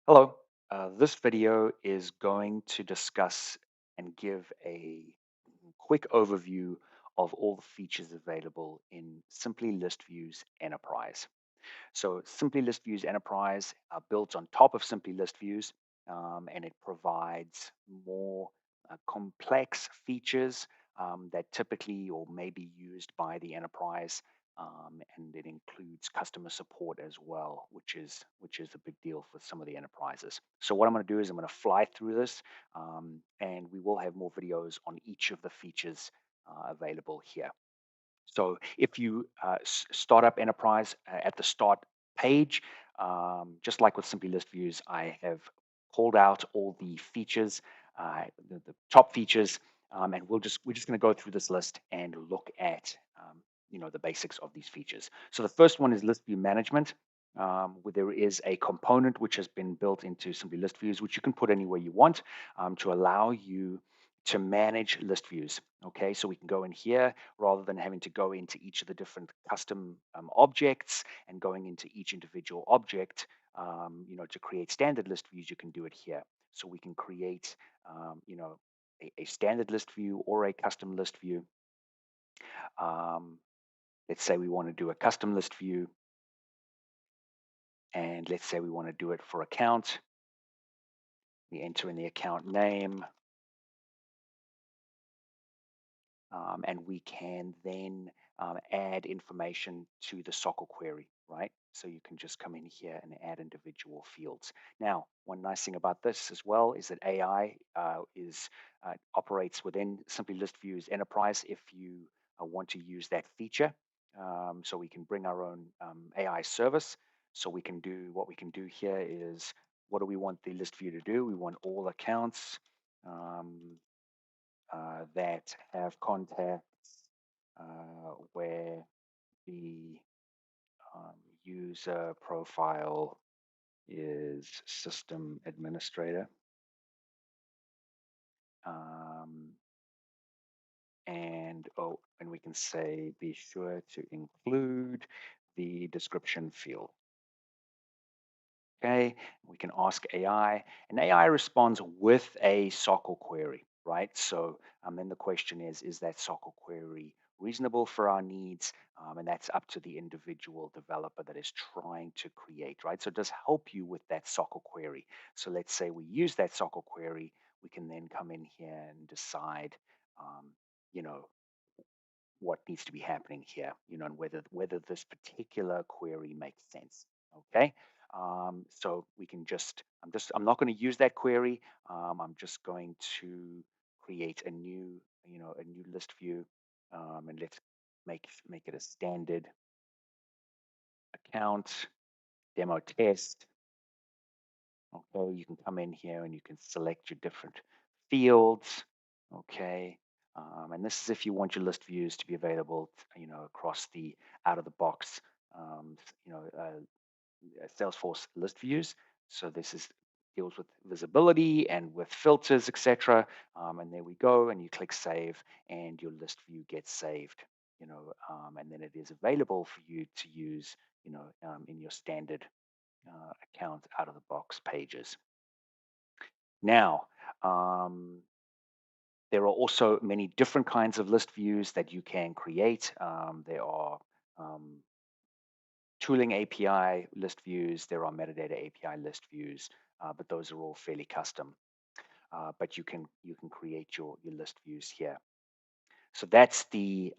Hello. This video is going to discuss and give a quick overview of all the features available in Simply List Views Enterprise. So Simply List Views Enterprise are built on top of Simply List Views, and it provides more complex features that typically or may be used by the enterprise. And it includes customer support as well, which is a big deal for some of the enterprises. So what I'm going to do is I'm going to fly through this, and we will have more videos on each of the features available here. So if you start up Enterprise at the start page, just like with Simply List Views, I have called out all the features, the top features, and we're just going to go through this list and look at the basics of these features. So the first one is List View Management. Where there is a component which has been built into Simply List Views, which you can put anywhere you want to allow you to manage list views. Okay, so we can go in here rather than having to go into each of the different custom objects and going into each individual object, to create standard list views. You can do it here. So we can create, a standard list view or a custom list view. Um, let's say we want to do a custom list view, and let's say we want to do it for account. We enter in the account name, and we can then add information to the SOQL query, right? So you can just come in here and add individual fields. Now, one nice thing about this as well is that AI is operates within Simply List Views Enterprise if you want to use that feature. So we can bring our own AI service. So we can do what we can do here is what do we want the list view to do? We want all accounts. Um, that have contacts where the um, user profile is system administrator. Um, and we can say be sure to include the description field. Okay, we can ask AI, and AI responds with a SOQL query, right? So then the question is that SOQL query reasonable for our needs? And that's up to the individual developer that is trying to create, right? So it does help you with that SOQL query. So let's say we use that SOQL query, we can then come in here and decide, um, you know, what needs to be happening here, and whether this particular query makes sense. Okay, so we can I'm not going to use that query. I'm just going to create a new list view, and let's make it a standard account demo test. Okay, you can come in here and you can select your different fields. Okay, and this is if you want your list views to be available, across the out of the box, um, Salesforce list views. So this is deals with visibility and with filters, etc. And there we go, and you click save, and your list view gets saved. And then it is available for you to use, in your standard account out of the box pages. Now, there are also many different kinds of list views that you can create. There are um, tooling API list views, there are metadata API list views, but those are all fairly custom. But you can create your list views here. So that's the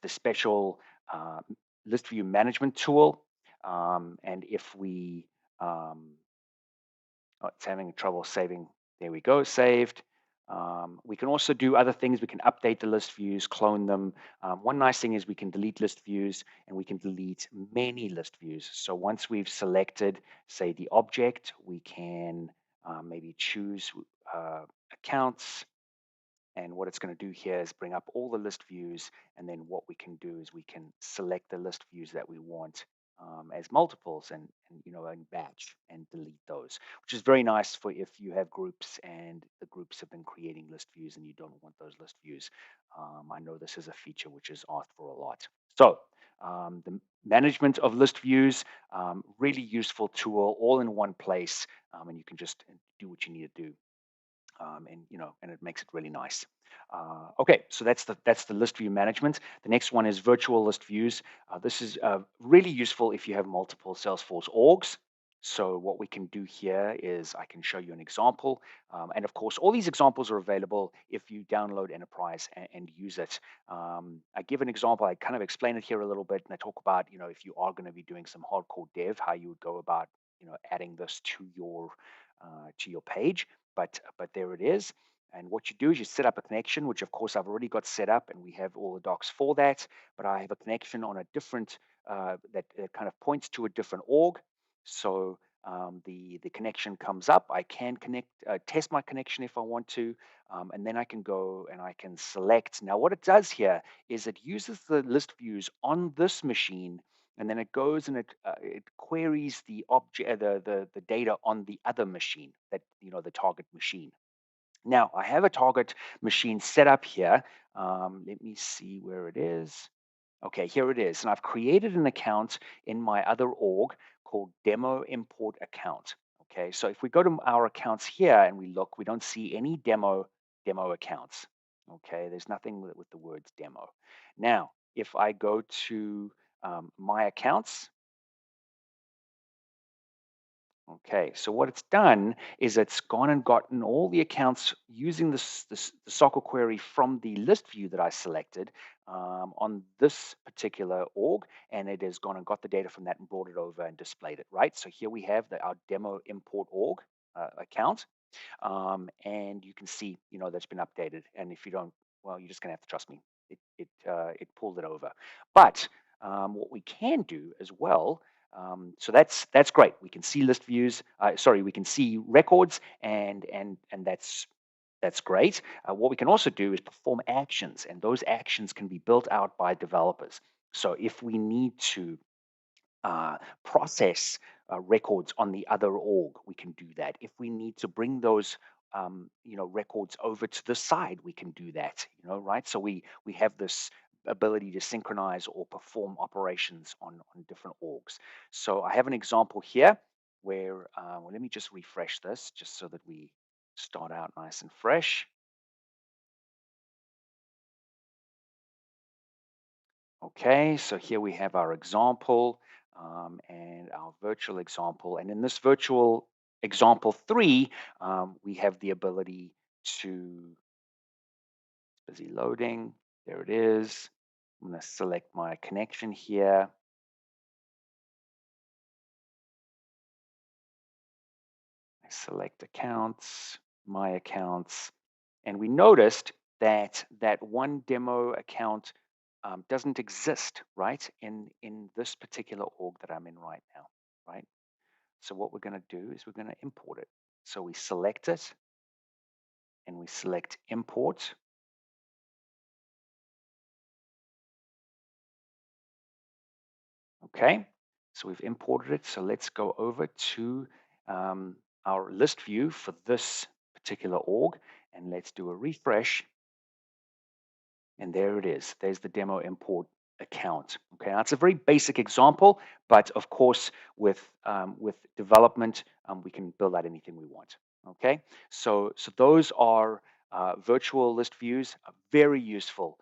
special uh, list view management tool. And if we Oh, it's having trouble saving. There we go, saved. We can also do other things. We can update the list views, clone them. One nice thing is we can delete list views and we can delete many list views. So once we've selected, say, the object, we can maybe choose accounts. And what it's going to do here is bring up all the list views. And then what we can do is we can select the list views that we want as multiples and in batch and delete those, which is very nice for if you have groups and the groups have been creating list views and you don't want those list views. I know this is a feature which is asked for a lot. So the management of list views, really useful tool, all in one place, and you can just do what you need to do, and and it makes it really nice. Okay, so that's the list view management. The next one is virtual list views. This is really useful if you have multiple Salesforce orgs. So what we can do here is I can show you an example, and of course all these examples are available if you download Enterprise and use it. I give an example. I kind of explain it here a little bit, and I talk about if you are going to be doing some hardcore dev, how you would go about adding this to your page. But there it is. And what you do is you set up a connection, which of course I've already got set up, and we have all the docs for that. But I have a connection on a different that kind of points to a different org. So the connection comes up. I can test my connection if I want to, and then I can go and I can select. Now, what it does here is it uses the list views on this machine, and then it goes and it queries the object, the data on the other machine, that the target machine. Now, I have a target machine set up here. Let me see where it is. Okay, here it is. And I've created an account in my other org called demo import account. Okay, so if we go to our accounts here and we look, we don't see any demo accounts. Okay, there's nothing with the words demo. Now, if I go to my accounts. Okay, so what it's done is it's gone and gotten all the accounts using the SOQL query from the list view that I selected on this particular org, and it has gone and got the data from that and brought it over and displayed it, right? So here we have our demo import org account, and you can see, that's been updated. And if you don't, well, you're just gonna have to trust me. It pulled it over. But what we can do as well. So that's great. We can see list views. Sorry, we can see records, and that's great. What we can also do is perform actions, and those actions can be built out by developers. So if we need to process records on the other org, we can do that. If we need to bring those records over to the side, we can do that. Right? So we have this ability to synchronize or perform operations on different orgs. So I have an example here where well, let me just refresh this just so that we start out nice and fresh. Okay, so here we have our example and our virtual example. And in this virtual example 3, we have the ability to, busy loading, there it is. I'm going to select my connection here. I select accounts, my accounts, and we noticed that that one demo account doesn't exist, right, in this particular org that I'm in right now, right? So what we're going to do is we're going to import it. So we select it and we select import. Okay, so we've imported it. So let's go over to our list view for this particular org, and let's do a refresh. And there it is. There's the demo import account. Okay, now it's a very basic example, but of course, with development, we can build out anything we want. Okay, so those are virtual list views, very useful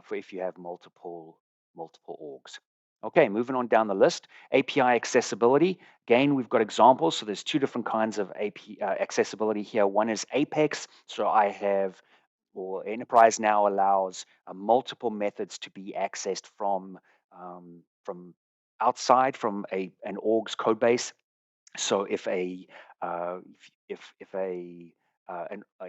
for if you have multiple orgs. Okay, moving on down the list, API accessibility. Again, we've got examples. So there's two different kinds of API accessibility here. One is Apex. So I have or enterprise now allows multiple methods to be accessed from outside from an org's code base. So if an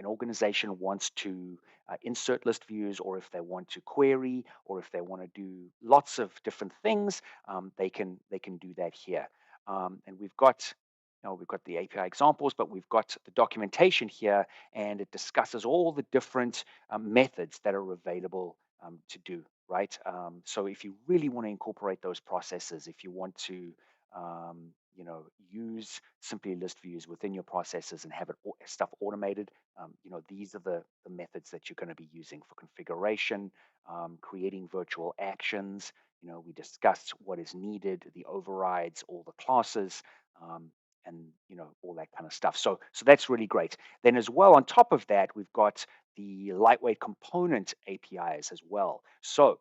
organization wants to insert list views, or if they want to query, or if they want to do lots of different things, they can do that here. And we've got the API examples, but we've got the documentation here, and it discusses all the different methods that are available to do. Right. So if you really want to incorporate those processes, if you want to use Simply List Views within your processes and have stuff automated, these are the methods that you're going to be using for configuration, creating virtual actions. We discussed what is needed, the overrides, all the classes, um, and all that kind of stuff. So that's really great. Then as well, on top of that, we've got the lightweight component APIs as well. So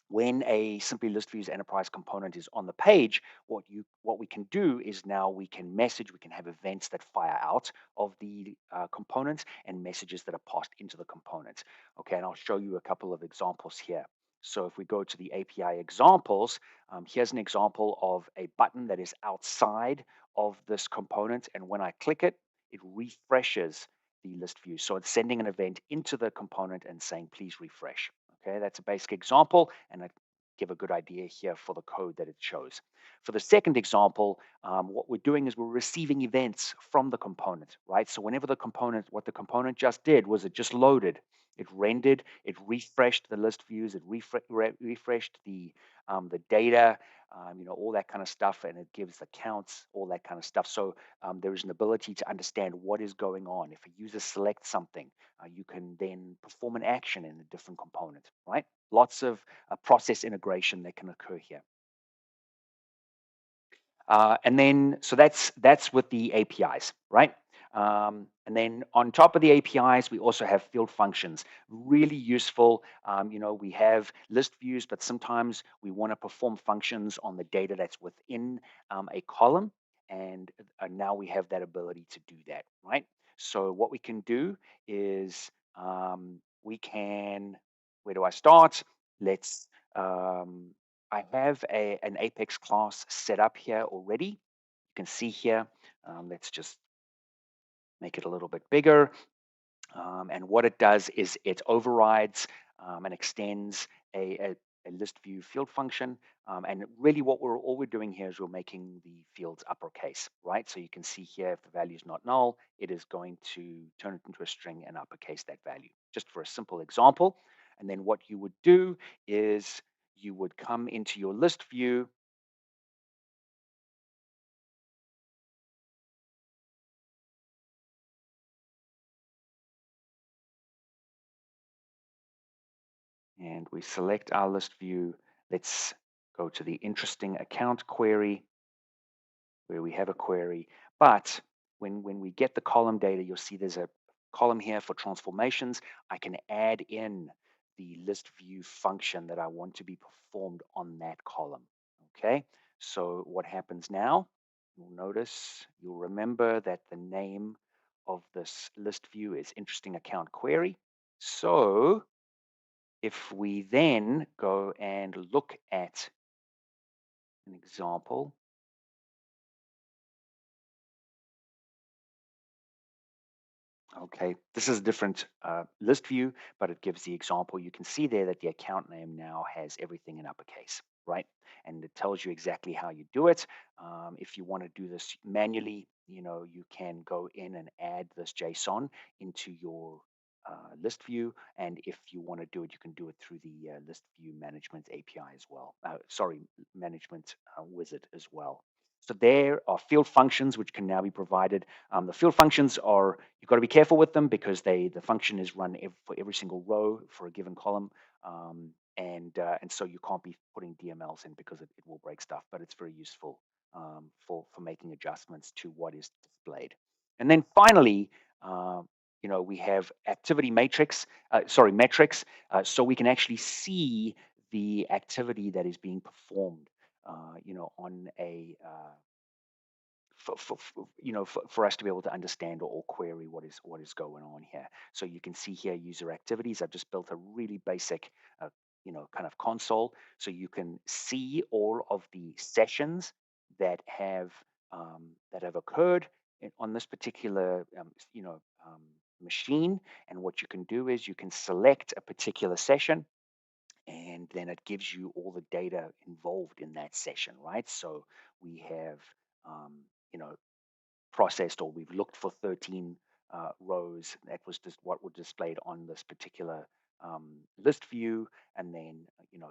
when a Simply List Views enterprise component is on the page, what we can do is now we can message, we can have events that fire out of the component and messages that are passed into the component. Okay, and I'll show you a couple of examples here. So if we go to the API examples, here's an example of a button that is outside of this component, and when I click it, it refreshes the list view. So it's sending an event into the component and saying, please refresh. Okay, that's a basic example, and I give a good idea here for the code that it shows. For the second example, what we're doing is we're receiving events from the component, right? So whenever what the component just did was it just loaded, it rendered, it refreshed the list views, it refreshed the data, all that kind of stuff, and it gives the counts, all that kind of stuff. So there is an ability to understand what is going on. If a user selects something, you can then perform an action in a different component, right? Lots of process integration that can occur here. And then, so that's with the APIs, right? And then on top of the APIs, we also have field functions, really useful. We have list views, but sometimes we want to perform functions on the data that's within a column. And now we have that ability to do that, right? So what we can do is we can, where do I start? Let's um, I have an Apex class set up here already. You can see here. Let's just make it a little bit bigger. And what it does is it overrides and extends a list view field function. And really what all we're doing here is we're making the fields uppercase, right? So you can see here, if the value is not null, it is going to turn it into a string and uppercase that value, just for a simple example. And then what you would do is you would come into your list view. And we select our list view. Let's go to the interesting account query where we have a query. But when we get the column data, you'll see there's a column here for transformations. I can add in the list view function that I want to be performed on that column. Okay, so what happens now? You'll remember that the name of this list view is interesting account query. So if we then go and look at an example, okay, this is a different list view, but it gives the example. You can see there that the account name now has everything in uppercase, right? And it tells you exactly how you do it. If you want to do this manually, you can go in and add this JSON into your list view. And if you want to do it, you can do it through the list view management API as well. Sorry, management wizard as well. So there are field functions which can now be provided. The field functions are, you've got to be careful with them because the function is run for every single row for a given column. And so you can't be putting DMLs in because it will break stuff, but it's very useful for making adjustments to what is displayed. And then finally, we have activity matrix, metrics, so we can actually see the activity that is being performed, on a for us to be able to understand or query what is going on here. So you can see here user activities. I've just built a really basic, kind of console, so you can see all of the sessions that have occurred on this particular, machine. And what you can do is you can select a particular session and then it gives you all the data involved in that session, right? So we have, um, you know, processed, or we've looked for 13 rows. That was just what was displayed on this particular list view, and then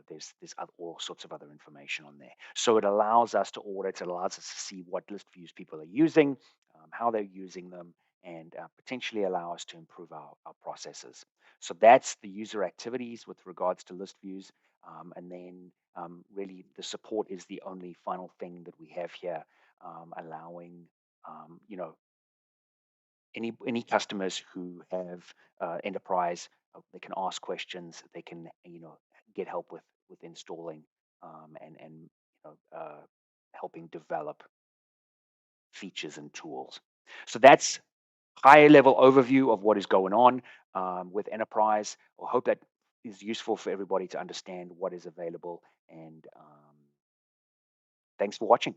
there's all sorts of other information on there. So it allows us to audit. It allows us to see what list views people are using, how they're using them, and potentially allow us to improve our processes. So that's the user activities with regards to list views. And then really the support is the only final thing that we have here, allowing any customers who have enterprise, they can ask questions, they can get help with installing, and helping develop features and tools. So that's high level overview of what is going on with enterprise. I hope that is useful for everybody to understand what is available. And thanks for watching.